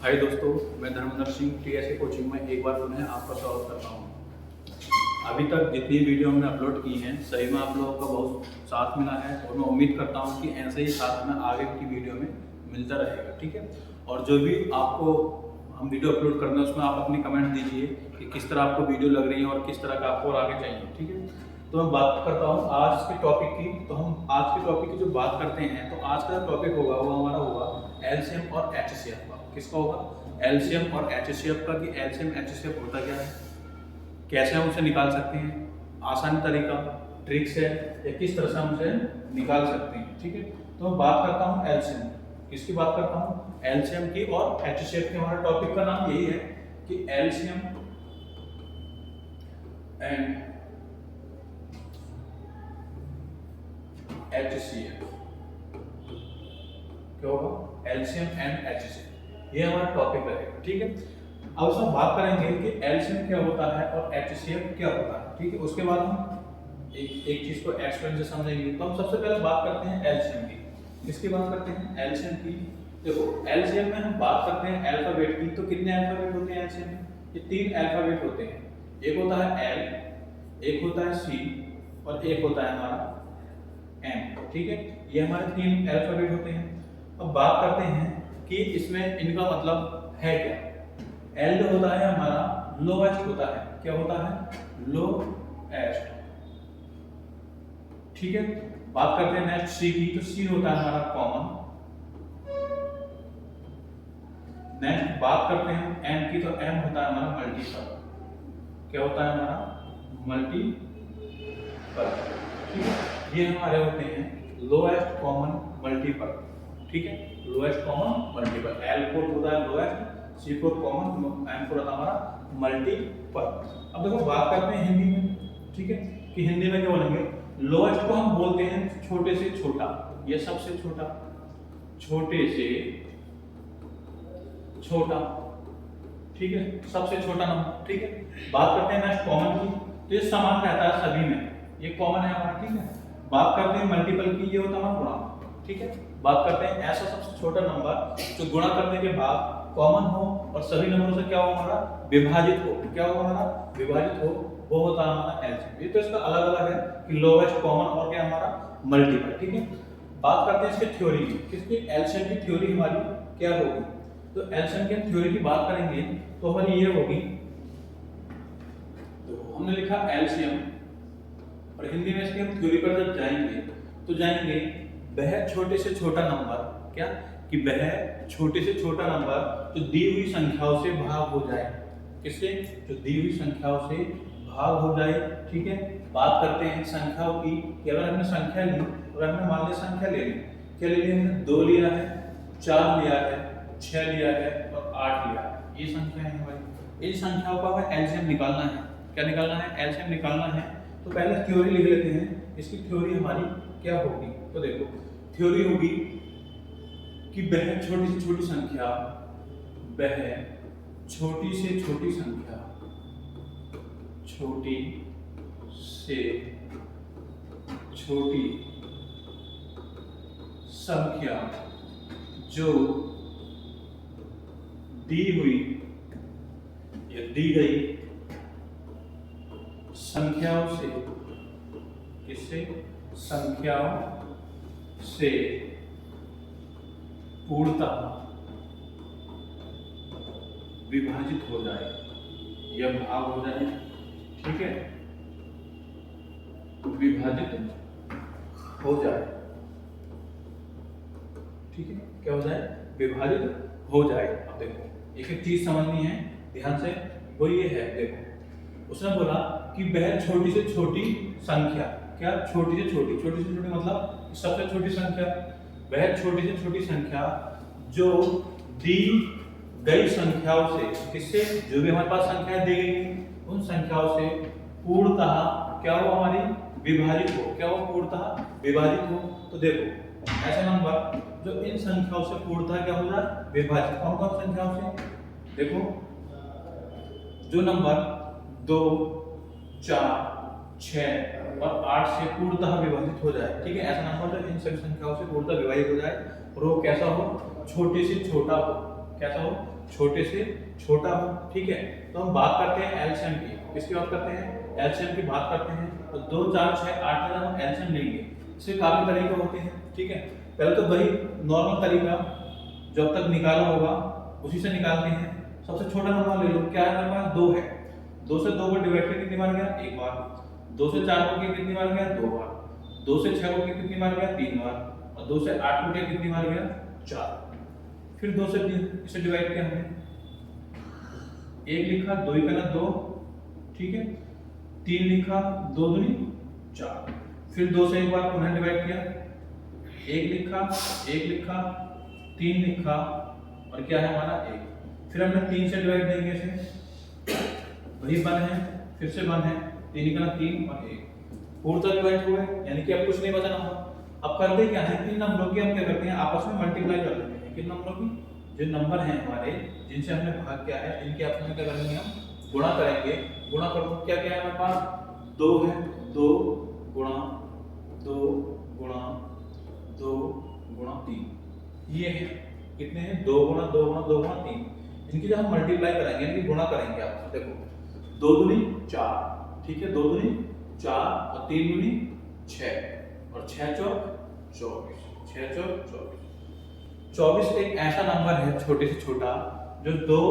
हाय दोस्तों, मैं Dharmendra Singh TSA coaching में एक बार पुनः आपका स्वागत करता हूँ। अभी तक जितनी वीडियो हमने अपलोड की हैं सही में आप लोगों का बहुत साथ मिला है और मैं उम्मीद करता हूँ कि ऐसे ही साथ हमें आगे की वीडियो में मिलता रहेगा। ठीक है, और जो भी आपको हम वीडियो अपलोड करते हैं उसमें आप अपनी कमेंट दीजिए कि किस तरह आपको वीडियो लग रही है और किस तरह का आपको और आगे चाहिए। ठीक है, तो मैं बात करता हूँ आज के टॉपिक की। तो हम आज के टॉपिक की जो बात करते हैं तो आज का टॉपिक होगा वो हमारा होगा एलसीएम और एचसीएफ का। किसका होगा? एलसीएम और एचसीएफ का। कि एलसीएम एचसीएफ होता क्या है, कैसे हम उसे निकाल सकते हैं, आसान तरीका, ट्रिक्स है या किस तरह से हम उसे निकाल सकते हैं। ठीक है, तो मैं बात करता हूँ एलसीएम। किसकी बात करता हूँ? एलसीएम की और एचसीएफ की। हमारा टॉपिक का नाम यही है कि एलसीएम एंड एचसीएफ। क्या होगा? एलसीएम एंड एचसीएफ, ये हमारा टॉपिक रहेगा। ठीक है, अब इसमें बात करेंगे कि एलसीएम क्या होता है और एचसीएफ क्या होता है। ठीक है, उसके बाद हम एक चीज को एक्सप्लेन से समझेंगे। तो हम सबसे पहले बात करते हैं एलसीएम की। किसकी बात करते हैं? एलसीएम की। देखो, एलसीएम में हम बात करते हैं अल्फाबेट की। तो कितने अल्फाबेट होते हैं एलसीएम में? ये 3 अल्फाबेट होते हैं। एक होता है एल, एक होता है सी और एक होता है हमारा एम। ठीक है, ये हमारे 3 अल्फाबेट होते हैं। अब बात करते हैं कि इसमें इनका मतलब है क्या। एल जो होता है हमारा लोएस्ट होता है। क्या होता है? लोएस्ट। ठीक है, बात करते हैं नेक्स्ट सी की। तो सी होता है हमारा कॉमन। नेक्स्ट बात करते हैं एम की। तो एम होता है हमारा मल्टीपल। क्या होता है हमारा? मल्टीपल। ठीक है, ये हमारे होते हैं लोएस्ट कॉमन मल्टीपल। ठीक है, लोएस्ट कॉमन मल्टीपल। एल को होता है लोएस्ट, सी को कॉमन, एम को होता है हमारा मल्टीपल। अब देखो बात करते हैं हिंदी में। ठीक है, कि हिंदी में क्या बोलेंगे? लोएस्ट को हम बोलते हैं छोटे से छोटा, ये सबसे छोटा, छोटे से छोटा। ठीक है, सबसे छोटा नंबर। ठीक है, बात करते हैं नेक्स्ट कॉमन की। तो ये समान रहता है सभी में, ये कॉमन है हमारा। ठीक है, बात करते हैं मल्टीपल की। ये होता है हमारा गुणा। ठीक है, बात करते हैं ऐसा सबसे छोटा नंबर जो गुणा करने के बाद कॉमन हो और सभी नंबरों से क्या हो? हमारा विभाजित हो। क्या हो? हमारा विभाजित हो, वो होता है हमारा एलसीएम। ये तो इसका अलग अलग है कि लोएस्ट, कॉमन और क्या हमारा मल्टीपल। ठीक है, बात करते हैं इसके थ्योरी की। किसकी? एलसीएम की थ्योरी हमारी क्या होगी? तो एलसीएम की थ्योरी की बात करेंगे तो हमारी ये होगी। तो हमने लिखा एलसीएम और हिंदी में इसकी हम थ्योरी पर जब जाएंगे तो जाएंगे वह छोटे से छोटा नंबर। क्या? कि वह छोटे से छोटा नंबर जो दी हुई संख्याओं से भाग हो जाए। किससे? जो दी हुई संख्याओं से भाग हो जाए। ठीक है, बात करते हैं संख्याओं की कि अगर हमने संख्या ली और हमने मान लिया संख्या ले ली। क्या ले लिया हमने? 2 लिया है, 4 लिया है, 6 लिया है और 8 लिया है। ये संख्या है हमारी। इन संख्याओं का हमें एलसीएम निकालना है। क्या निकालना है? एलसीएम निकालना है। तो पहले थ्योरी लिख लेते हैं। इसकी थ्योरी हमारी क्या होगी? तो देखो, थ्योरी होगी कि वह छोटी से छोटी संख्या, वह छोटी से छोटी संख्या, छोटी से छोटी संख्या जो दी हुई या दी गई संख्याओं से, किससे? संख्याओं से पूर्णतः विभाजित हो जाए या भाग हो जाए। ठीक है, विभाजित हो जाए। ठीक है, क्या हो जाए? विभाजित हो जाए। अब देखो एक एक चीज समझनी है ध्यान से, वो ये है। देखो, उसने बोला कि वह छोटी से छोटी संख्या। क्या? छोटी से छोटी। छोटी से छोटी मतलब सबसे छोटी संख्या। वह छोटी से छोटी संख्या जो दी गई संख्याओं से, किससे? जो भी हमारे पास संख्याएं दी गई उन संख्याओं से पूर्णतः क्या हो? हमारी विभाजित हो। क्या हो? पूर्णतः विभाजित हो। तो देखो ऐसे नंबर जो इन संख्याओं से पूर्णतः क्या हो जाए? विभाजित। कौन कौन संख्याओं से? देखो, जो नंबर 2, 4, 6 और 8 से पूर्णतः विभाजित हो जाए। ठीक है, ऐसा नंबर जो इन सभी संख्याओं से पूर्णतः विभाजित हो जाए और वो कैसा हो? छोटे से छोटा हो। कैसा हो, छोटे से छोटा हो। ठीक है, तो हम बात करते हैं एलसीएम की। किसकी बात करते हैं? एलसीएम की बात करते हैं। तो 2 4 6 8 में जब हम एलसीएम लेंगे इससे काफी तरीके होते हैं। ठीक है, पहले तो वही नॉर्मल तरीका जो अब तक निकाला होगा उसी से निकालते हैं। सबसे छोटा नंबर ले लो, क्या है हमारे पास? 2 है। 2 से 2 को डिवाइड करके कितनी बार गया? एक बार। 2 से 4 को कितनी बार गया? 2 बार। 2 से 6 को कितनी बार गया? 3 बार। और 2 से 8 को कितनी बार गया? 4। फिर 2 से 3 इसे डिवाइड किया हमने, 1 लिखा, 2 ही करना 2। ठीक है, 3 लिखा, 2 दूनी 4। फिर 2 से एक बार पुनः डिवाइड किया, 1 लिखा, 1 लिखा, 3 लिखा और क्या है हमारा 1। फिर हमने 3 से डिवाइड देंगे इसे, वही 1 है, फिर से 1 है, 3 का 3 और 1 पूर्णतः डिवाइड हुए, यानी कि अब कुछ नहीं बचा नंबर। अब करते क्या है, इन नंबरों की हम क्या करते हैं, आपस में मल्टीप्लाई कर देते हैं। किन नंबरों की? जो नंबर हैं हमारे जिनसे हमने भाग किया है इनके आपस में क्या करेंगे, हम गुणा करेंगे। गुणा करो, क्या क्या है हमारे पास? 2 है, 2 गुणा 2 गुणा 2 गुणा 3, ये है कितने हैं? 2 गुणा 2 गुणा 2 गुणा 3। इनकी जब हम मल्टीप्लाई करेंगे, इनकी गुणा करेंगे आपस में, देखो 2 दूनी 4, ठीक है, 2 दूनी 4 और 3 दूनी 6 और 6 चौक 24, 6 चौक 24। 24 एक ऐसा नंबर है छोटे से छोटा जो 2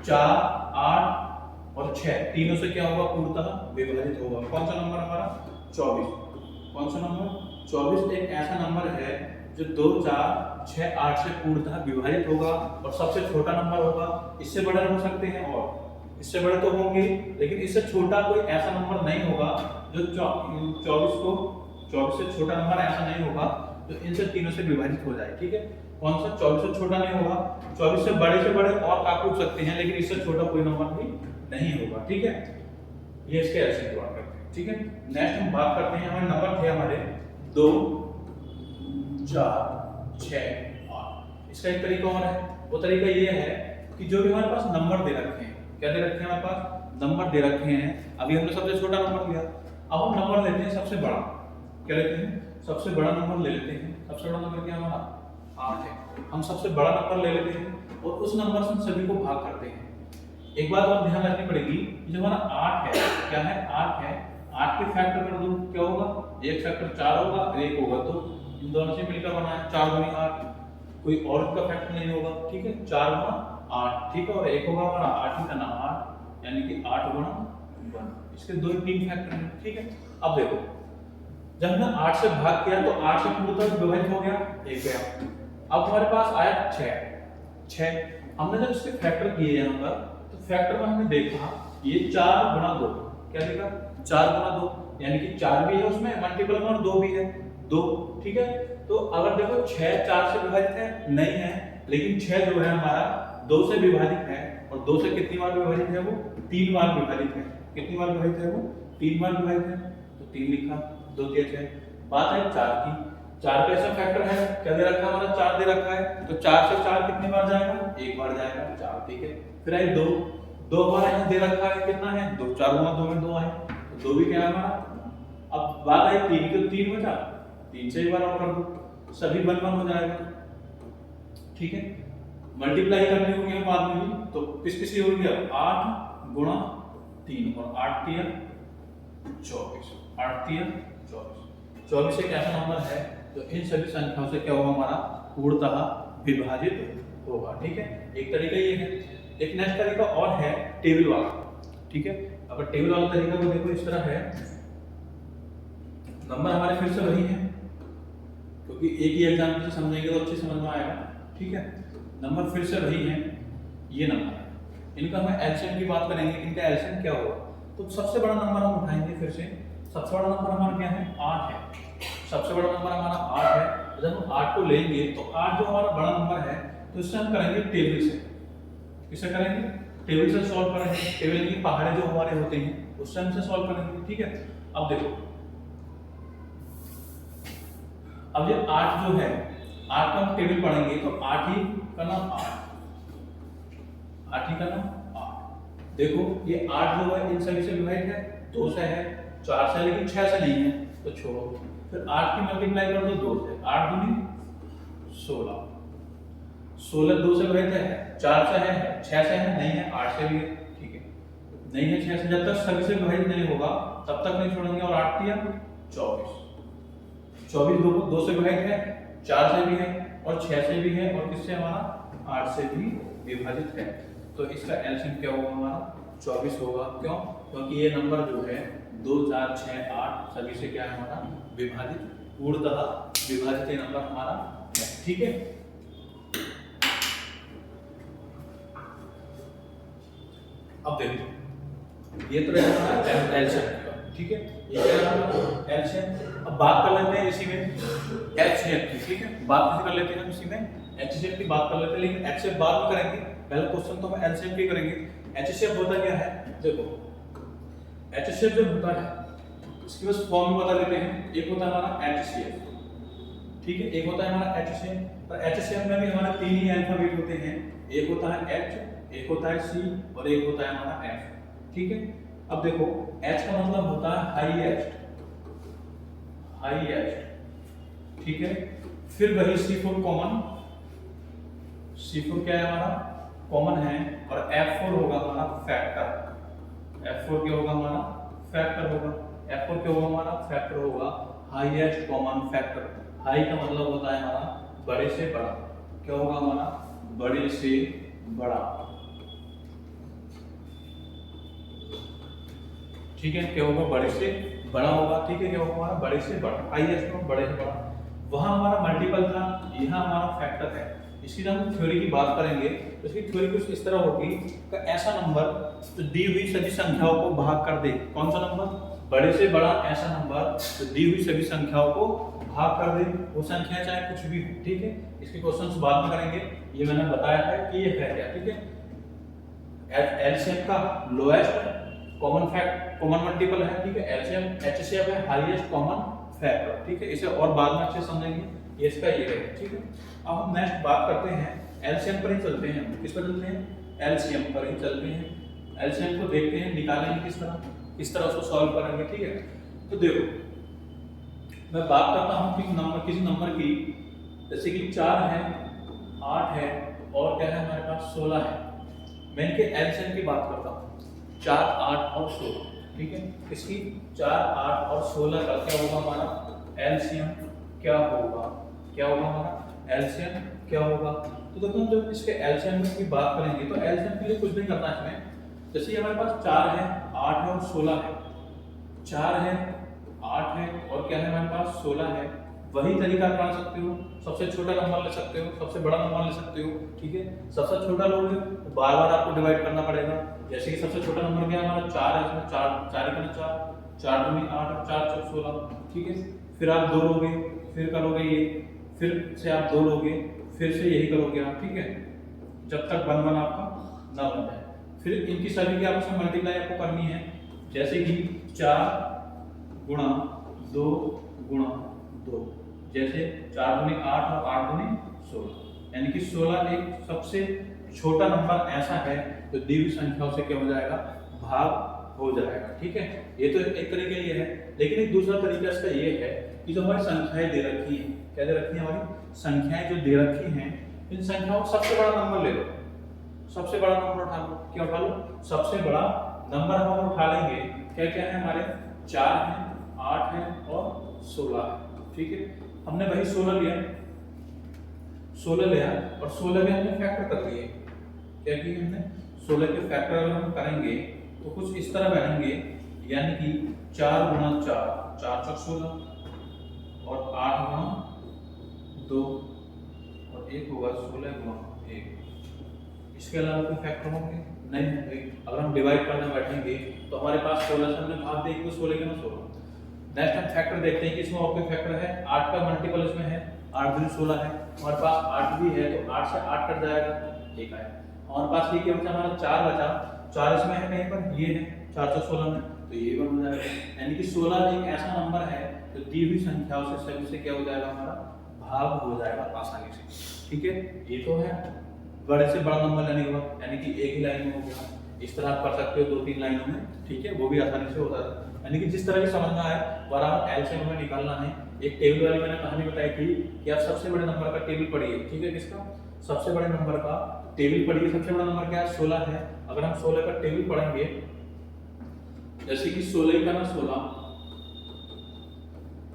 4 8 और 6 तीनों से क्या होगा? पूर्णतः विभाजित होगा। कौन सा नंबर हमारा? 24। कौन सा नंबर? 24 एक ऐसा नंबर है जो 2 4 6 8 से पूर्णतः विभाजित होगा और सबसे छोटा नंबर होगा। इससे बड़े हो सकते हैं और इससे बड़े तो होंगे, लेकिन इससे छोटा कोई ऐसा नंबर नहीं होगा जो 24 से छोटा नंबर ऐसा नहीं होगा जो इनसे तीनों से विभाजित हो जाए। ठीक है, कौन सा? 24 से छोटा नहीं होगा। 24 से बड़े और काफी हो सकते हैं, लेकिन इससे छोटा कोई नंबर भी नहीं होगा। ठीक है, ये इसके ऐसे की बात करते हैं। ठीक है, नेक्स्ट हम बात करते हैं, हमारे नंबर थे हमारे 2 4 6 8। इसका एक तरीका और है, वो तरीका ये है कि जो भी हमारे पास नंबर दे रखे हैं, क्या दे रखे हैं हमारे पास? नंबर दे रखे हैं। अभी हमने सबसे छोटा नंबर लिया, अब हम नंबर लेते हैं सबसे बड़ा। क्या लेते हैं? सबसे बड़ा नंबर ले लेते हैं। सबसे बड़ा नंबर क्या हमारा? 8 है। हम सबसे बड़ा नंबर ले लेते हैं और उस नंबर से सभी को भाग करते हैं। एक बात और ध्यान रखनी पड़ेगी, जो हमारा 8 है, क्या है? 8 है, 8 के फैक्टर कर दो, क्या होगा? एक फैक्टर 4 होगा और एक होगा, तो इन दोनों से मिलकर बना है 4 दूनी 8। कोई और का फैक्टर नहीं होगा। ठीक है, 4 गुणा 8, ठीक है, और एक होगा हमारा 8 ही का नाम 8, यानी कि 8 गुणा 1। इसके 2-3 फैक्टर हैं। ठीक है, अब देखो, जब हमने 8 से भाग किया तो 8 से पूर्णतः विभाजित हो गया, एक गया। अब हमारे पास आया 6। हमने जब इसके फैक्टर किए यहाँ पर, तो फैक्टर में हमने देखा ये 4 गुणा 2, क्या देखा? 4 गुणा 2, यानी कि 4 भी है उसमें मल्टीपल में और 2 भी है, 2। ठीक है, तो अगर देखो 6 4 से विभाजित है नहीं है, लेकिन 6 जो है हमारा 2 से विभाजित है, और 2 से कितनी बार विभाजित है? वो 3 बार विभाजित है। कितनी बार विभाजित है? वो 3 बार विभाजित है, तो 3 लिखा, 2 3 6। बात है 4 की। 4 कैसा फैक्टर है? क्या दे रखा है हमारा? 4 दे रखा है, तो 4 से 4 कितनी बार जाएगा? एक बार जाएगा, 4। ठीक है, फिर आई 2 हमारा यहाँ दे रखा है, कितना है? 2। 4 गुणा 2 में 2 आए, तो 2 भी क्या है हमारा? अब बात आई 3 की, तो 3 बचा, 3 से एक बार और कर दो, सभी 1 1 हो जाएगा। ठीक है, मल्टीप्लाई करनी होगी हम बाद में भी, तो किस हो गया? 8 गुणा 3 और 8 3 24, 8 3 24। 24 एक ऐसा नंबर है तो इन सभी संख्याओं से क्या होगा? हमारा पूर्णतः विभाजित होगा। ठीक है, एक तरीका ये है। एक नेक्स्ट तरीका और है टेबल वाला। ठीक है, अब टेबल वाला तरीका को देखो, इस तरह है। नंबर हमारे फिर से वही है, क्योंकि एक ही एग्जाम्पल से समझेंगे तो अच्छे समझ में आएगा। ठीक है, नंबर फिर से वही है, ये नंबर है। इनका हम एलसीएम की बात करेंगे, इनका एलसीएम क्या होगा? तो सबसे बड़ा नंबर हम उठाएंगे फिर से। सबसे बड़ा नंबर हमारा क्या है? 8 है। सबसे बड़ा नंबर हमारा 8 है। जब हम 8 को लेंगे तो 8 जो हमारा बड़ा नंबर है, तो इससे हम करेंगे टेबल से। किससे करेंगे? टेबल से सॉल्व करेंगे। टेबल की पहाड़े जो हमारे होते हैं उससे हमसे सॉल्व करेंगे। ठीक है, अब देखो, अब ये 8 जो है, 8 का हम टेबल पढ़ेंगे तो 8 ही का नाम 8 ही का नाम 8। देखो ये 8 जो है इन सभी से विभाजित है, 2 से है, 4 से, लेकिन 6 से नहीं है, तो छोड़ो। फिर 8 की मल्टीप्लाई कर दो 2 से, 8 दूनी 16, 16 2 से विभाजित है, 4 से है, 6 से है, नहीं है, 8 से भी है, ठीक है, नहीं है 6 से, जब तक सभी से विभाजित नहीं होगा तब तक नहीं छोड़ेंगे। और 8 दिया 24, 24 2 से विभाजित है, 4 से भी है और 6 से भी है और किससे हमारा 8 से भी विभाजित है। तो इसका एलसीएम क्या होगा हमारा 24 होगा। क्यों? क्योंकि ये नंबर जो है 2 4 6 8 सभी से क्या है हमारा विभाजित, पूर्णतः विभाजित ये नंबर हमारा है, ठीक है। अब देखो ये तो रहेगा एलसीएम, ठीक है, ये क्या है एलसीएम। अब बात कर लेते हैं इसी में एचसीएफ की, ठीक है, बात कैसे कर लेते हैं हम इसी में एचसीएफ की बात कर लेते हैं, लेकिन एचसीएफ बाद में करेंगे, पहले क्वेश्चन तो हम एलसीएम की करेंगे। एचसीएफ होता क्या है, देखो एचसीएफ जो होता है इसके बस फॉर्म बता देते हैं। एक होता है हमारा एचसीएफ, ठीक है, एक होता है हमारा एचसीएफ। और एचसीएफ में भी हमारे 3 ही अल्फाबेट होते हैं, एक होता है एच, एक होता है सी और एक होता है हमारा एफ, ठीक है। अब देखो एच का मतलब होता है हाईएस्ट, हाईएस्ट, ठीक है। फिर वही C4 कॉमन, C4 क्या है हमारा कॉमन है, और F4 होगा हमारा फैक्टर, F4 क्या होगा हमारा फैक्टर होगा, F4 क्या होगा हमारा फैक्टर होगा, हाईएस्ट कॉमन फैक्टर। हाई का मतलब होता है हमारा बड़े से बड़ा, क्या होगा हमारा बड़े से बड़ा, ठीक है, क्या होगा बड़े से बड़ा होगा, ठीक है, क्या होगा हमारा बड़े से बड़ा, हाईएस्ट में बड़े से बड़ा। वहां हमारा मल्टीपल था, यहाँ हमारा फैक्टर है। इसकी जब हम थ्योरी की बात करेंगे तो इसकी थ्योरी कुछ इस तरह होगी कि ऐसा नंबर जो दी हुई सभी संख्याओं को भाग कर दे, कौन सा नंबर बड़े से बड़ा, ऐसा नंबर जो दी हुई सभी संख्याओं को भाग कर दे, वो संख्या चाहे कुछ भी हो, ठीक है। इसके क्वेश्चंस बाद में करेंगे, ये मैंने बताया है कि ये है क्या, ठीक है। एलसीएम का lowest common fact common multiple है, ठीक है, एलसीएम एचसीएफ है हाईएस्ट कॉमन फैक्टर, ठीक है। इसे और बाद में अच्छे समझेंगे, ये इसका ये है, ठीक है। अब हम नेक्स्ट बात करते हैं एलसीएम पर ही चलते हैं, किस पर चलते हैं एलसीएम पर ही चलते हैं। एलसीएम को देखते हैं, निकालेंगे किस तरह उसको सॉल्व करेंगे, ठीक है। तो देखो मैं बात करता हूँ कि नंबर किसी नंबर की, जैसे कि 4 है 8 है और क्या है हमारे पास 16 है, मैं इनके एलसीएम की बात करता हूँ 4 8 और 16, ठीक है। इसकी 4 8 और 16 का क्या होगा हमारा एलसीएम क्या होगा, क्या होगा हमारा एलसीएम क्या होगा। तो देखो हम जब इसके एलसीएम की बात करेंगे तो एलसीएम के लिए कुछ नहीं करना है इसमें, जैसे हमारे पास 4 है 8 है और 16 है, 4 है 8 है और क्या है हमारे पास 16 है, वही तरीका अपना सकते हो, सबसे छोटा नंबर ले सकते हो, सबसे बड़ा नंबर ले सकते हो, ठीक है। सबसे छोटा लोगे तो बार बार आपको डिवाइड करना पड़ेगा, जैसे कि सबसे छोटा नंबर क्या है हमारा 4 है, इसमें 4 4 4 4 दूनी 8 और 4 4 16, ठीक है। फिर आप 2 लोगे, फिर करोगे ये, फिर से आप 2 लोगे, फिर से यही करोगे आप, ठीक है, जब तक 1 1 आपका ना बन जाए। फिर इनकी सभी की आपस में मल्टीप्लाई आपको करनी है, जैसे कि 4 गुणा 2 गुणा 2, जैसे 4 दूनी 8 और 8 दूनी 16, यानी कि 16 एक सबसे छोटा नंबर ऐसा है जो दी हुई संख्याओं से क्या हो जाएगा भाग हो जाएगा, ठीक है। ये तो एक तरीका ये है, लेकिन एक दूसरा तरीका इसका ये है कि जो हमारी संख्याएं दे रखी हैं, क्या दे रखी है हमारी संख्याएं जो दे रखी हैं, इन संख्याओं का सबसे बड़ा नंबर ले लो, सबसे बड़ा नंबर उठा लो, क्या उठा लो सबसे बड़ा नंबर हम उठा लेंगे। क्या क्या है हमारे 4 है 8 है और 16 है, ठीक है। हमने वही 16 लिया, 16 लिया और 16 के हमने फैक्टर कर दिए, क्या किया हमने 16 के फैक्टर अगर हम करेंगे तो कुछ इस तरह बनेंगे, यानी कि 4 गुणा 4 4 चौक 16 और 8 गुणा 2 और 1 होगा 16 गुणा 1। इसके अलावा कोई फैक्टर होंगे नहीं होंगे। अगर हम डिवाइड करने बैठेंगे तो हमारे पास 16 से हमने भाग देंगे 16 के ना 16। नेक्स्ट हम फैक्टर देखते हैं कि इसमें और कोई फैक्टर है, 8 का मल्टीपल इसमें है, 8 दूनी 16 है, हमारे पास 8 भी है तो 8 से 8 कट जाएगा, एक आया। हमारे पास ये क्या बचा हमारा 4 बचा, 4 इसमें है कहीं पर, ये है 4 से 16 में, तो ये बन हो जाएगा। यानी कि 16 एक ऐसा नंबर है जो दी हुई संख्याओं से सभी से क्या हो जाएगा हमारा भाग हो जाएगा आसानी से, ठीक है। ये तो है बड़े से बड़ा नंबर लेने के बाद, यानी कि एक ही लाइन में हो गया। इस तरह आप कर सकते हो 2-3 लाइनों में, ठीक है, वो भी आसानी से होता है। यानी कि जिस तरह की समझना है बराबर एलसीएम में निकालना है। एक टेबल वाली मैंने कहानी बताई थी कि आप सबसे बड़े नंबर का टेबल पढ़िए, ठीक है, किसका सबसे बड़े नंबर का टेबल पढ़िए। सबसे बड़ा नंबर क्या है? 16 है। अगर हम 16 का टेबल पढ़ेंगे, जैसे कि 16 का ना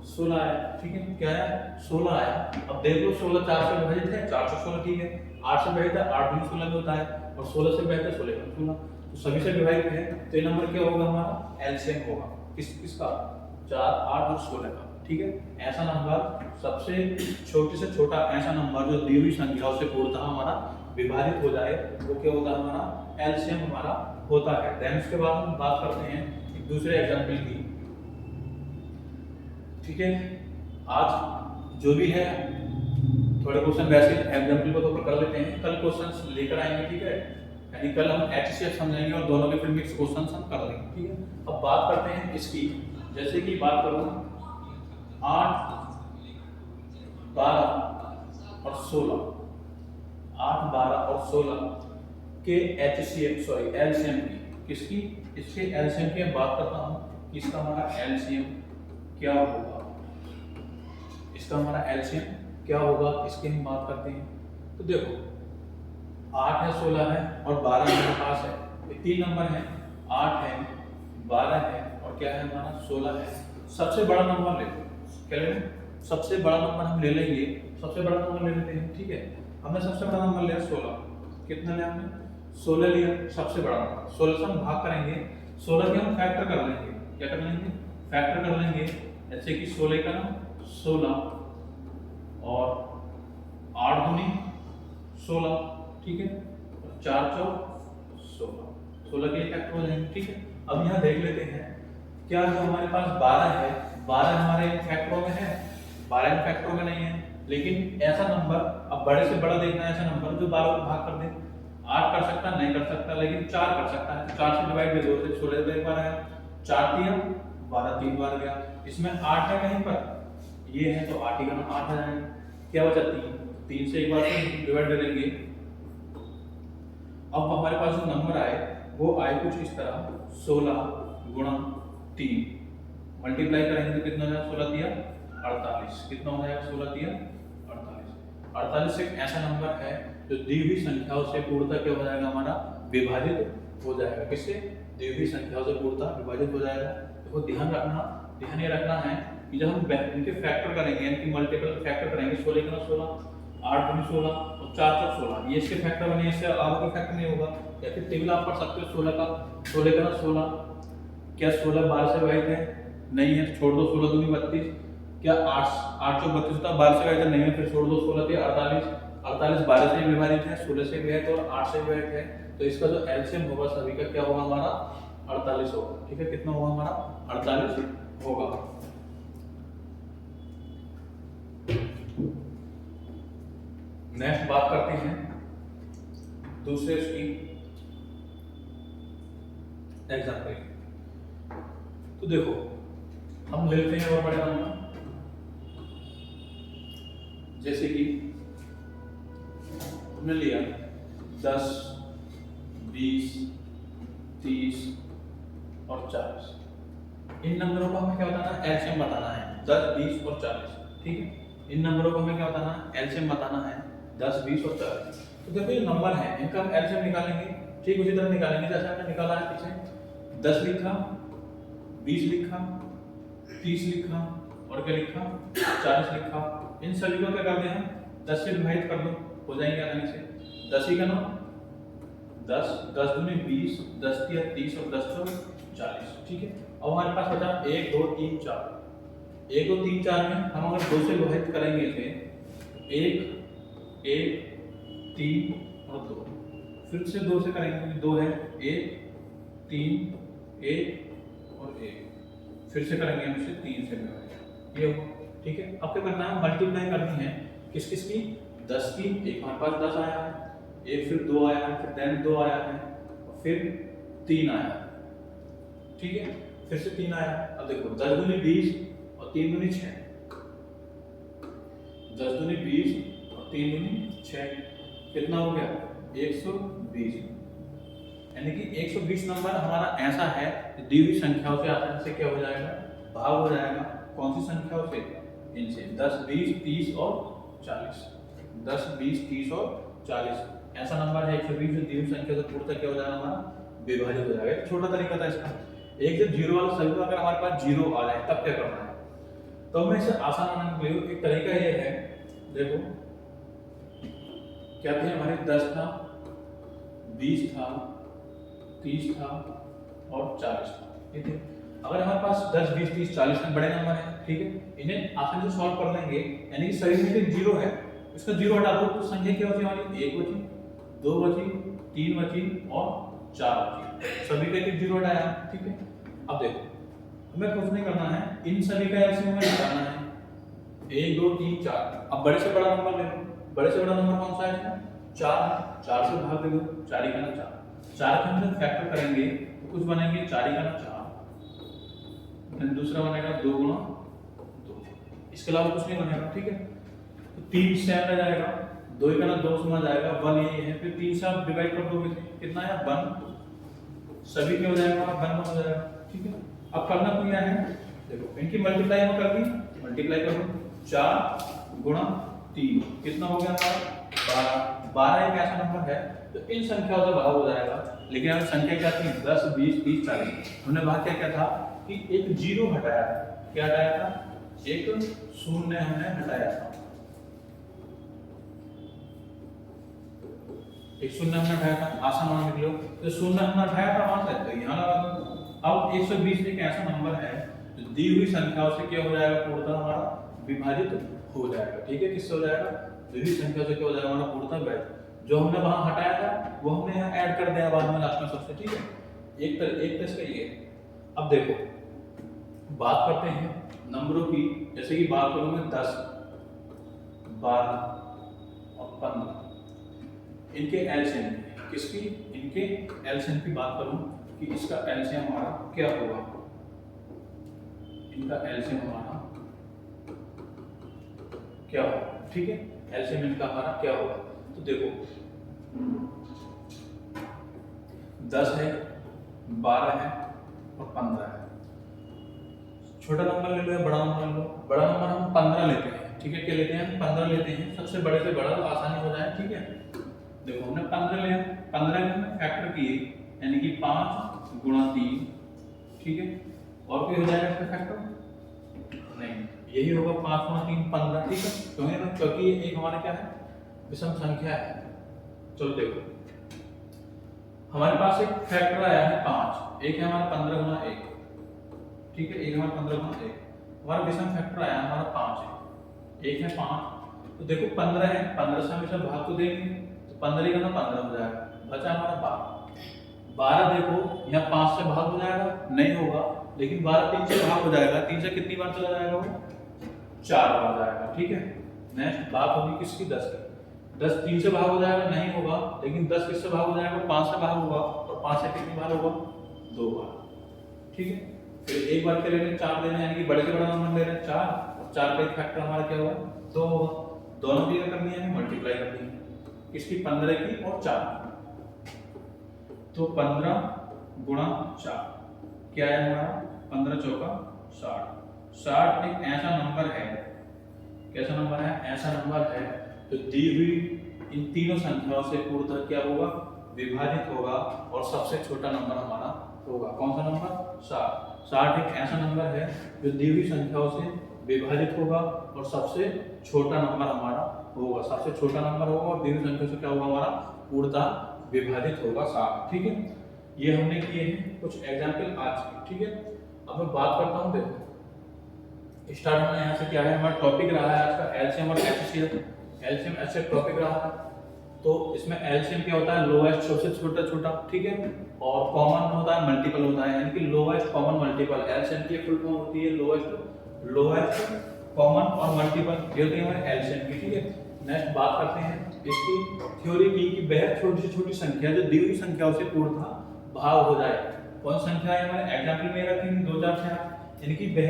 16 आया, ठीक है, क्या है? 16 आया। अब देख लो 16 4 से विभाजित है, 4 से 16, ठीक है। 8 से विभाजित है, 8 दूनी 16 में होता है, और 16 से विभाजित है, 16 में 16, तो सभी से विभाजित है, तो ये नंबर क्या होगा? हमारा एलसीएम होगा। किसका? 4, 8 और 16 का, ठीक है। ऐसा नंबर, सबसे छोटे से छोटा ऐसा नंबर जो दी हुई संख्याओं से पूर्णतः हमारा विभाजित हो जाए, वो क्या होता है? हमारा एलसीएम हमारा होता है। देन उसके बाद हम बात करते हैं एक दूसरे एग्जांपल की, ठीक है। आज जो भी है थोड़े क्वेश्चन वैसे एग्जांपल को तो कर लेते हैं, कल क्वेश्चंस लेकर आएंगे, ठीक है। यानी कल हम एचसीएफ समझेंगे और दोनों के फिर मिक्स क्वेश्चंस हम कर लेंगे, ठीक है। अब बात करते हैं इसकी, जैसे कि बात करूं 8, 12 और 16, 8, 12 और 16 के एचसीएफ सॉरी एलसीएम की, किसकी? इसके एलसीएम की बात करता हूं। इसका हमारा एलसीएम क्या होगा? इसका हमारा एलसीएम क्या होगा? इसकी हम बात करते हैं। तो देखो 8 है, 16 है और 12 हमारे पास है, ये 3 नंबर है। 8 है, 12 है और क्या है? हमारा 16 है। सबसे बड़ा नंबर ले लो, क्या ले लो? सबसे बड़ा नंबर हम ले लेंगे, सबसे बड़ा नंबर ले लेते हैं, ठीक है। हमने सबसे बड़ा नंबर लिया 16, कितना लिया हमने? 16 लिया, सबसे बड़ा नंबर। 16 से हम भाग करेंगे, 16 के हम फैक्टर कर लेंगे, क्या कर लेंगे? फैक्टर कर लेंगे, जैसे कि 16 का ना 16 और 8 दूनी 16, ठीक है, 4 चौक 16, 16 के फैक्टर हो जाएंगे, ठीक है। अब यहाँ देख लेते हैं, क्या जो हमारे पास 12 है, 12 हमारे फैक्टरों में है? 12 फैक्टरों में नहीं है, लेकिन ऐसा नंबर, अब बड़े से बड़ा देखना है, ऐसा नंबर जो 12 को भाग कर दे। 8 कर सकता नहीं कर सकता, लेकिन 4 कर सकता है, तो 4 से डिवाइड कर 2 से 16 से एक बार आया, 4 दिया 12 3 बार गया। इसमें 8 है कहीं पर, ये है तो 8 ही का 8 आ जाएगा, क्या बचा? 3 से एक बार डिवाइड करेंगे। अब हमारे पास जो नंबर आए वो आए कुछ इस तरह, 16 गुणा 3, मल्टीप्लाई करेंगे तो कितना हो जाएगा? 16 दिया 48, कितना हो जाएगा? 16 दिया 48। 48 एक ऐसा नंबर है जो दी हुई संख्याओं से पूर्णतः क्या हो जाएगा? हमारा विभाजित हो जाएगा। किससे? दी हुई संख्याओं से पूर्णतः विभाजित हो जाएगा। तो ध्यान ये रखना है कि जब हम इनके फैक्टर करेंगे, इनकी मल्टीपल फैक्टर करेंगे, 16 का 16, 8 दूनी 16 और 4 चौक 16, ये इसके फैक्टर बने, इससे आगे का फैक्टर नहीं होगा। या फिर टेबल आप पढ़ सकते हो 16 का 16, क्या 16 12 से विभाजित है? नहीं है, छोड़ दो, 16 दूनी 32, क्या 8 चौक 32 होता है, 12 से विभाजित नहीं है, फिर छोड़ दो, 16 दिया 48, 48 12 से विभाजित है, 16 से विभाजित और 8 से विभाजित है, तो इसका जो एलसीएम होगा सभी का क्या होगा? हमारा 48 होगा, ठीक है। कितना होगा? हमारा 48 होगा। नेक्स्ट बात करते हैं दूसरे उसकी एग्जाम्पल। तो देखो हम ले लेते हैं और बड़े नंबर, जैसे कि हमने लिया 10, 20, 30 और 40। इन नंबरों को हमें क्या बताना है? एलसीएम बताना है, 10, 20 और 40, ठीक है। इन नंबरों को हमें क्या बताना है? एलसीएम बताना है, 10, 20 और 40। तो देखो ये नंबर है, इनका हम एलसीएम निकालेंगे, ठीक उसी तरह निकालेंगे जैसे हमने निकाला है पीछे। 10 लिखा, 20 लिखा, 30 लिखा और क्या लिखा? 40 लिखा। इन सभी को क्या करते हैं? 10 से विभाजित कर दो, हो जाएंगे आसानी से। 10 ही का ना 10, 10 दूनी 20, 10 तिया 30 और 10 चौक 40, ठीक है। अब हमारे पास बचा 1 2 3 4। 1 2 3 4 में हम अगर 2 से विभाजित करेंगे इसे, 1 1 3 और 2, फिर से 2 से करेंगे क्योंकि 2 है, 1 3 1 और 1, फिर से करेंगे हम इसे 3 से विभाजित, ये हो, ठीक है। अब क्या करना है? मल्टीप्लाई करनी है, किस किस की? 10 की, एक हमारे पास 10 आया है, एक फिर 2 आया है, फिर देन 2 आया है और फिर 3 आया है, ठीक है। फिर से 3 आया। अब देखो 10 दूनी 20 और 3 दूनी 6, 10 दूनी 20 और 3 दूनी 6, कितना हो गया? 120। यानी कि 120 नंबर हमारा ऐसा है कि दी हुई संख्याओं से आसानी से क्या हो जाएगा? भाग हो जाएगा। कौन सी संख्याओं से? इनसे 10 20 30 और 40, 10 20 30 और 40। ऐसा नंबर है 120 जो दी हुई संख्या से पूर्णतः क्या हो जाएगा हमारा विभाजित हो जाएगा। छोटा तरीका था इसका। एक जब जीरो वाला सभी अगर हमारे पास जीरो आ जाए तब क्या करना है, तो मैं इसे आसान बनाने के लिए एक तरीका ये है, देखो क्या थे हमारे 10 था, 20 था, 30 था और 40 था, ये थे। अगर हमारे पास 10, 20, 30, 40 में बड़े नंबर है, ठीक है, इन्हें आसानी से सॉल्व कर लेंगे। यानी कि सभी में जीरो है, इसका जीरो हटा दो तो संख्या क्या होती है हमारी, 1 बची, 2 बची, 3 बची और 4 बची। सभी का एक जीरो हटाया, ठीक है। अब देखो हमें कुछ नहीं करना है, इन सभी का एलसीएम हमें निकालना है, 1, 2, 3, 4। अब बड़े से बड़ा नंबर ले लो, बड़े से बड़ा नंबर कौन सा है इसमें, 4 है, 4 से भाग दे दो, 4 ही का ना 4, 4 के हम जब फैक्टर करेंगे तो कुछ बनेंगे 4 ही का ना 4, फिर दूसरा बनेगा 2 गुना 2, इसके अलावा कुछ नहीं बनेगा, ठीक है। तो 3 से आ जाएगा, 2 का ना 2 से आ जाएगा, 1 यही है, फिर 3 से आप डिवाइड कर दोगे कितना है 1, सभी क्या हो जाएगा 1 हो जाएगा, ठीक है। अब करना तो क्या है, देखो इनकी मल्टीप्लाई हम कर दी, मल्टीप्लाई कर दो, 4 गुणा 3 कितना हो गया हमारा 12। 12 एक ऐसा नंबर है तो इन संख्याओं से भाग हो जाएगा। लेकिन हमें संख्या क्या थी 10, 20, 30, 40, हमने भाग क्या क्या था कि एक जीरो हटाया था, क्या हटाया था, एक शून्य हमने हटाया था, एक शून्य हमने हटाया था, आसान मान लिख लो, तो शून्य हमने हटाया था वहां से, तो यहाँ लगा दो। अब 120 एक ऐसा नंबर है जो दी हुई संख्याओं से क्या हो जाएगा, पूर्णतः हमारा विभाजित हो जाएगा, ठीक है। किससे हो जाएगा, दी हुई संख्या से क्या हो जाएगा हमारा पूर्णतः विभाजित। जो हमने वहां हटाया था वो हमने यहाँ ऐड कर दिया बाद में लास्ट में सबसे, ठीक है। एक टेस्ट का ये। अब देखो बात करते हैं नंबरों की, जैसे कि बात करूं मैं 10, 12 और 15, इनके एलसीएम, किसकी, इनके एलसीएम की बात करूं कि इसका एलसीएम हमारा क्या होगा, इनका एलसीएम हमारा क्या होगा, ठीक है। एलसीएम इनका हमारा क्या होगा, तो देखो 10 है, 12 है और 15 है। छोटा नंबर ले लो या बड़ा नंबर ले लो, बड़ा नंबर हम 15 लेते हैं, ठीक है। क्या लेते हैं हम 15 लेते हैं, सबसे बड़े से बड़ा तो आसानी हो जाए, ठीक है। देखो हमने 15 लिया, 15 में हमने फैक्टर किए, यानी कि 5 गुणा 3, ठीक है। और कोई हो जाएगा इसका फैक्टर नहीं, यही होगा 5 गुणा 3 15, ठीक है। क्योंकि ये एक हमारा क्या है, विषम संख्या है। चलो देखो हमारे पास एक फैक्टर आया है 5, एक है हमारा 15 गुणा 1, ठीक है। एक हमारा 15 गुणा 1, हमारा विषम फैक्टर आया हमारा 5 है, एक है 5, तो देखो 15 है, 15 से हम इसे भाग तो देंगे, तो 15 का ना 15 हो जाएगा, बचा हमारा 12। 12 देखो यहाँ 5 से भाग हो जाएगा, नहीं होगा, लेकिन 12 3 से भाग हो जाएगा, 3 से कितनी बार चला जाएगा वो, 4 बार जाएगा, ठीक है। नेक्स्ट बात होगी किसकी, 10 की। 10 3 से भाग हो जाएगा, नहीं होगा, लेकिन 10 किससे भाग हो जाएगा, 5 से भाग होगा, और 5 से कितनी बार होगा, 2 बार, ठीक है। फिर एक बार क्या लेने 4 लेना, यानी कि बड़े से बड़ा नंबर ले रहे हैं 4, और 4 का एक फैक्टर हमारा क्या होगा 2 होगा। दोनों की क्या करनी है, मल्टीप्लाई करनी है, किसकी 15 की और 4 की। तो 15 गुणा 4 क्या है हमारा, 15 चौका 60। 60 एक ऐसा नंबर है, कैसा नंबर है, ऐसा नंबर है जो दी हुई इन तीनों संख्याओं से पूर्णतः क्या होगा, विभाजित होगा, और सबसे छोटा नंबर हमारा होगा कौन सा नंबर, 60। 60 एक ऐसा नंबर है जो दी हुई संख्याओं से विभाजित होगा और सबसे छोटा नंबर हमारा होगा, सबसे छोटा नंबर होगा, और दी हुई संख्या से क्या होगा हमारा पूर्णतः विभाजित होगा 60, ठीक है। ये हमने किए हैं कुछ एग्जाम्पल आज के, ठीक है। अब मैं बात करता हूँ, देखो स्टार्ट में यहाँ से क्या है, हमारा टॉपिक रहा है आज का एलसीएम और एचसीएफ। एलसीएम एचसीएफ टॉपिक रहा है, तो इसमें एलसीएम क्या होता है, लोएस्ट सबसे छोटा छोटा, ठीक है, और कॉमन होता है मल्टीपल होता है, यानी कि लोएस्ट कॉमन मल्टीपल। एलसीएम की फुल फॉर्म होती है लोएस्ट कॉमन और मल्टीपल, ये होती है हमारे एलसीएम की, ठीक है। नेक्स्ट बात करते हैं इसकी थ्योरी की कि वह छोटी से छोटी संख्या जो दी हुई संख्याओं से पूर्णतः भाग हो जाए, कौन संख्या है हमारे एग्जाम्पल में रखेंगे 2 4 6, यानी कि वह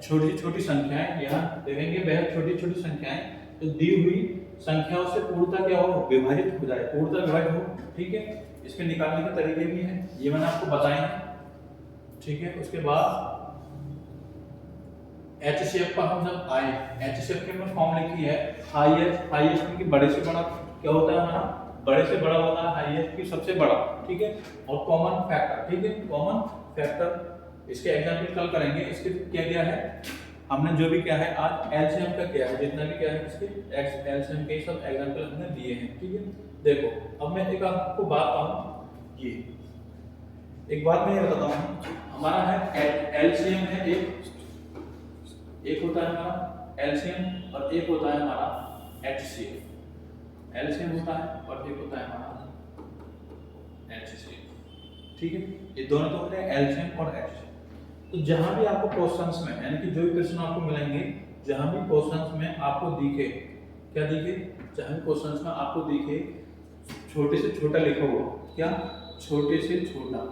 छोटी से छोटी संख्याएं, यहाँ देखेंगे वह छोटी छोटी संख्याएं जो दी हुई संख्याओं से पूर्णतः क्या हो, विभाजित हो जाए, पूर्णतः विभाजित हो, ठीक है। इसके निकालने के तरीके भी हैं, ये मैंने आपको बताए हैं, ठीक है। उसके बाद एचसीएफ पर हम जब आए, एचसीएफ की हमने फॉर्म लिखी है हाईएस्ट, हाईएस्ट की बड़े से बड़ा, क्या होता है हमारा, बड़े से बड़ा होता है हाईएस्ट की सबसे बड़ा, ठीक है, और कॉमन फैक्टर, ठीक है, कॉमन फैक्टर। इसके एग्जांपल कल करेंगे। इसके क्या क्या है, हमने जो भी क्या है आज एलसीएम का क्या है, जितना भी क्या है इसके एलसीएम के सब एग्जांपल हमने दिए हैं, ठीक है। देखो अब मैं एक आपको बात बताऊं, ये एक बात मैं ये बताता हूं, हमारा है एलसीएम है, एक होता है हमारा एलसीएम और एक होता है हमारा एचसीएफ। एलसीएम होता है और एक होता है हमारा एचसीएफ, ठीक है। ये दोनों तो होते हैं एलसीएम और एचसीएफ। तो जहां भी आपको क्वेश्चंस में, यानी कि जो भी क्वेश्चन आपको मिलेंगे, जहां भी क्वेश्चंस में आपको दिखे, क्या दिखे, जहां भी क्वेश्चंस में आपको दिखे छोटे से छोटा लिखा हुआ, क्या, छोटे से छोटा,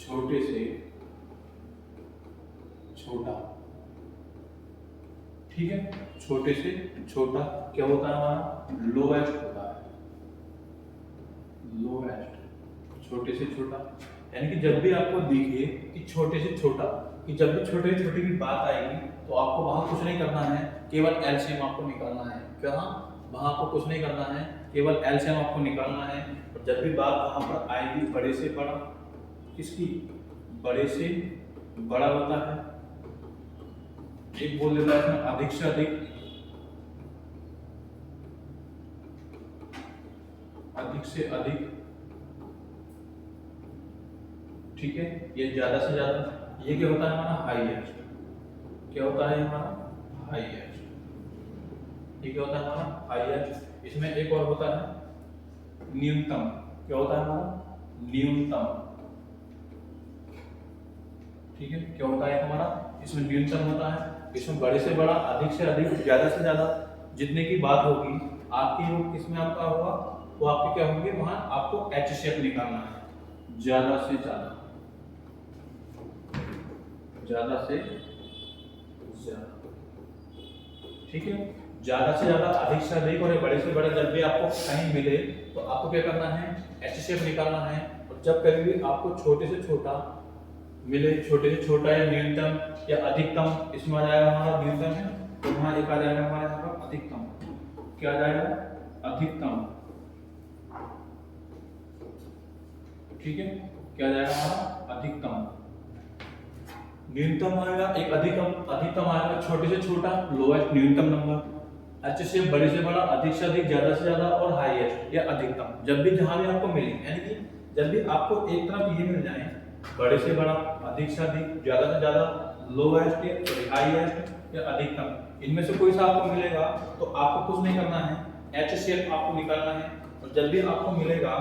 छोटे से छोटा, ठीक है, छोटे से छोटा क्या होता है हमारा, लोएस्ट होता है, लोएस्ट, छोटे से छोटा। यानी कि जब भी आपको दिखे कि छोटे से छोटा, कि जब भी छोटे से छोटे की बात आएगी तो आपको वहां कुछ नहीं करना है, केवल एलसीएम आपको निकालना है। क्या, वहां आपको कुछ नहीं करना है, केवल एलसीएम आपको निकालना है। और जब भी बात वहां पर आएगी बड़े से बड़ा, किसकी, बड़े से बड़ा होता है, एक बोल देता है इसमें अधिक से अधिक, अधिक से अधिक, ठीक है, ये ज्यादा से ज्यादा। ये क्या होता है हमारा हाईएस्ट, क्या होता है हमारा हाईएस्ट, ये क्या होता है हमारा हाईएस्ट। इसमें एक और होता है न्यूनतम, क्या होता है हमारा न्यूनतम, ठीक है, क्या होता है हमारा, इसमें न्यूनतम होता है। इसमें बड़े से बड़ा, अधिक से अधिक, ज्यादा से ज्यादा, जितने की बात होगी आपकी, वो किसमें आपका होगा, वो आपके क्या होंगे, वहां आपको एचसीएफ निकालना है, ज्यादा से ज्यादा, ज्यादा से ज्यादा, ठीक है, ज्यादा से ज्यादा, अधिक से अधिक और बड़े से बड़ा। जब भी आपको कहीं मिले तो आपको क्या करना है, एचसीएफ निकालना है। और जब कभी भी आपको छोटे से छोटा मिले, छोटे से छोटा या न्यूनतम या अधिकतम, इसमें आ जाएगा हमारा न्यूनतम है, तो वहां एक आ जाएगा हमारा यहाँ पर अधिकतम, क्या आ जाएगा, अधिकतम, ठीक है, क्या आ जाएगा हमारा अधिकतम। न्यूनतम आएगा एक, अधिकतम आएगा छोटे से छोटा, लोएस्ट न्यूनतम नंबर, अच्छे से बड़े से बड़ा, अधिक से अधिक, ज्यादा से ज्यादा और हाईएस्ट या अधिकतम। जब भी जहां भी आपको मिले, यानी कि जब भी आपको एक तरफ ये मिल जाए, बड़े से बड़ा, अधिक से अधिक, ज्यादा से ज्यादा, लोएस्ट या हाईएस्ट या अधिकतम, इनमें से कोई सा आपको मिलेगा तो आपको कुछ नहीं करना है, एचसीएफ आपको निकालना है। और जब भी आपको मिलेगा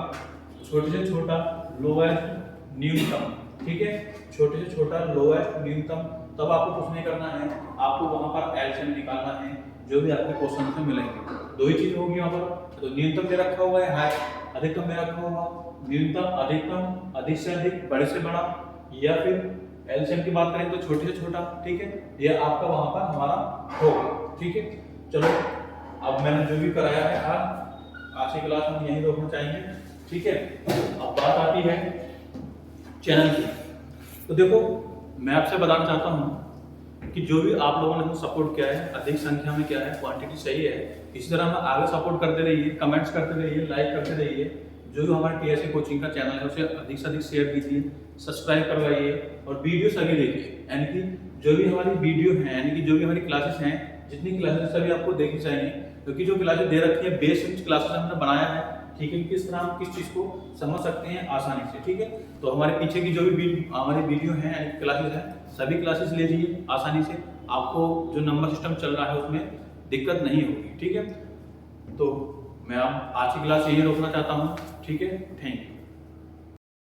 छोटे से छोटा, लोएस्ट, न्यूनतम, ठीक है, छोटे से छोटा, लोएस्ट, न्यूनतम, तब आपको कुछ नहीं करना है, आपको वहां पर एलसीएम निकालना है, जो भी आपके क्वेश्चन में मिलेंगे। दो ही चीज होगी वहां पर, तो न्यूनतम में रखा हुआ है, हाई, अधिकतम में रखा हुआ, न्यूनतम, अधिकतम, अधिक से अधिक, बड़े से बड़ा, या फिर एलसीएम की बात करें तो छोटे से छोटा, ठीक है, ये आपका वहां पर हमारा होगा, ठीक है। चलो अब मैंने जो भी कराया है आज की क्लास हम यहीं रोकना चाहेंगे, ठीक है। अब बात आती है चैनल की। तो देखो मैं आपसे बताना चाहता हूं कि जो भी आप लोगों ने हमें सपोर्ट किया है, अधिक संख्या में क्या है, क्वांटिटी सही है, इसी तरह हमें आगे सपोर्ट करते रहिए, कमेंट्स करते रहिए, लाइक करते रहिए। जो भी हमारे टीएसए कोचिंग का चैनल है उसे अधिक से अधिक शेयर कीजिए, सब्सक्राइब करवाइए और वीडियो सभी देखिए। यानी कि जो भी हमारी वीडियो है, यानी कि जो भी हमारी क्लासेस हैं, जितनी क्लासेस सभी आपको देखनी चाहिए, क्योंकि जो क्लासेस दे रखी है बेसिक क्लासेस हमने बनाया है, ठीक है, किस तरह हम किस चीज़ को समझ सकते हैं आसानी से, ठीक है। तो हमारे पीछे की जो भी हमारी वीडियो है, यानी क्लासेस हैं, सभी क्लासेस लीजिए आसानी से, आपको जो नंबर सिस्टम चल रहा है उसमें दिक्कत नहीं होगी, ठीक है। तो मैं आज की क्लास यही रोकना चाहता हूँ, ठीक है, थैंक यू।